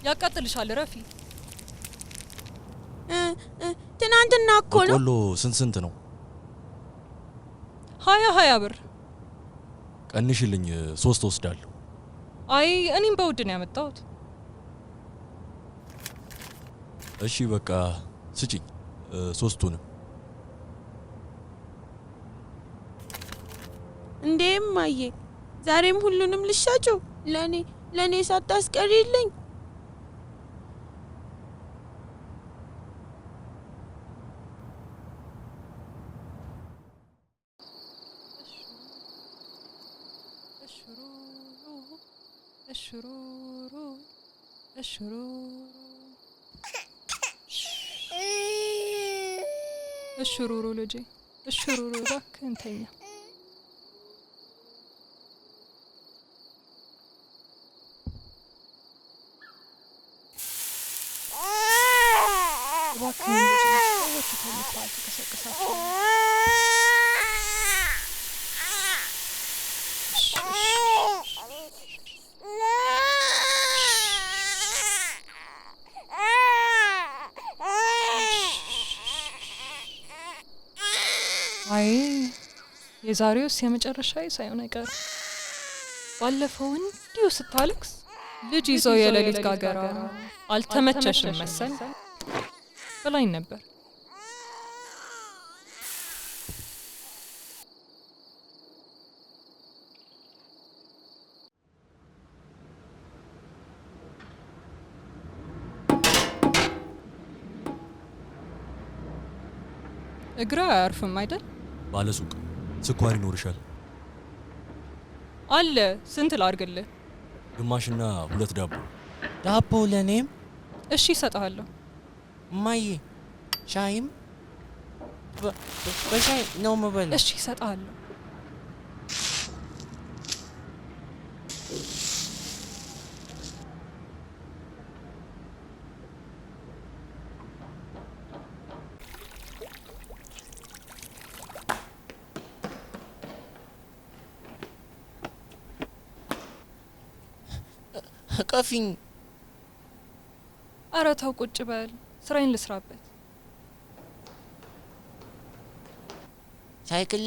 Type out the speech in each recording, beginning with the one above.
ያቃጥልሻል ረፊ ትናንትና እኮ ነው ቆሎ ስንት ነው 20 ብር ቀንሽልኝ 3 ወስዳለሁ አይ እኔም በውድ ነው ያመጣሁት እሺ በቃ ስጪኝ 3ቱንም እንዴም ማዬ ዛሬም ሁሉንም ልሻቸው ለኔ ሳታስቀሪልኝ እሽሩሩ ልጄ እሽሩሩ እባክህ እንተኛ እባክህ ልጄ ሰዎች ተቀሰቀሳቸው አይ የዛሬው የመጨረሻዬ ሳይሆን አይቀር ባለፈው እንዲሁ ስታለቅስ ልጅ ይዘው የሌሊት ጋገራ አልተመቸሽም መሰል ብላኝ ነበር እግራ አያርፍም አይደል ባለሱቅ ስኳር ይኖርሻል አለ ስንት ላርግልህ ግማሽና 2 ዳቦ ለኔም እሺ እሰጥሃለሁ ማዬ ሻይም በሻይ ነው መበላ እሺ እሰጥሃለሁ ቀፊኝ ኧረ ተው ቁጭ በል ስራዬን ልስራበት ሳይክል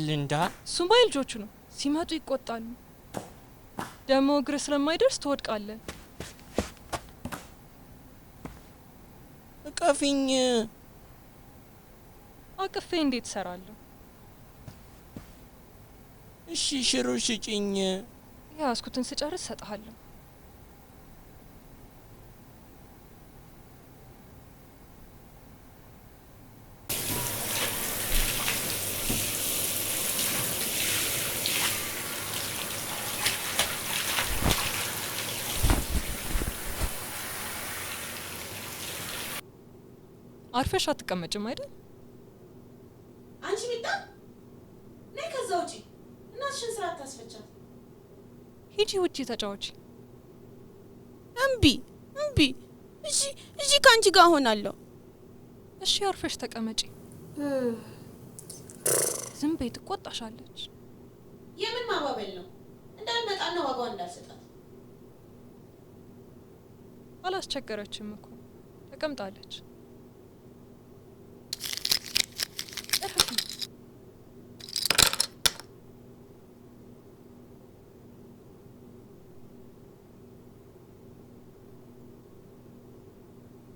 ልንዳ እሱማ የልጆቹ ነው ሲመጡ ይቆጣሉ ደግሞ እግር ስለማይደርስ ትወድቃለህ ቀፊኝ አቅፌ እንዴት እሰራለሁ እሺ ሽሮ ስጪኝ ያስኩትን ስጨርስ እሰጥሃለሁ አርፈሽ አትቀመጭም አይደል አንቺ ሚጣ ነይ ከዛ ውጪ እናትሽን ስራ አታስፈቻት ሂጂ ውጪ ተጫወቺ እምቢ እሺ ካንቺ ጋር ሆናለሁ እሺ አርፈሽ ተቀመጪ ዝም በይ ትቆጣሻለች የምን ማባበል ነው እንዳልመጣና ዋጋው እንዳልሰጣት አላስቸገረችም እኮ ተቀምጣለች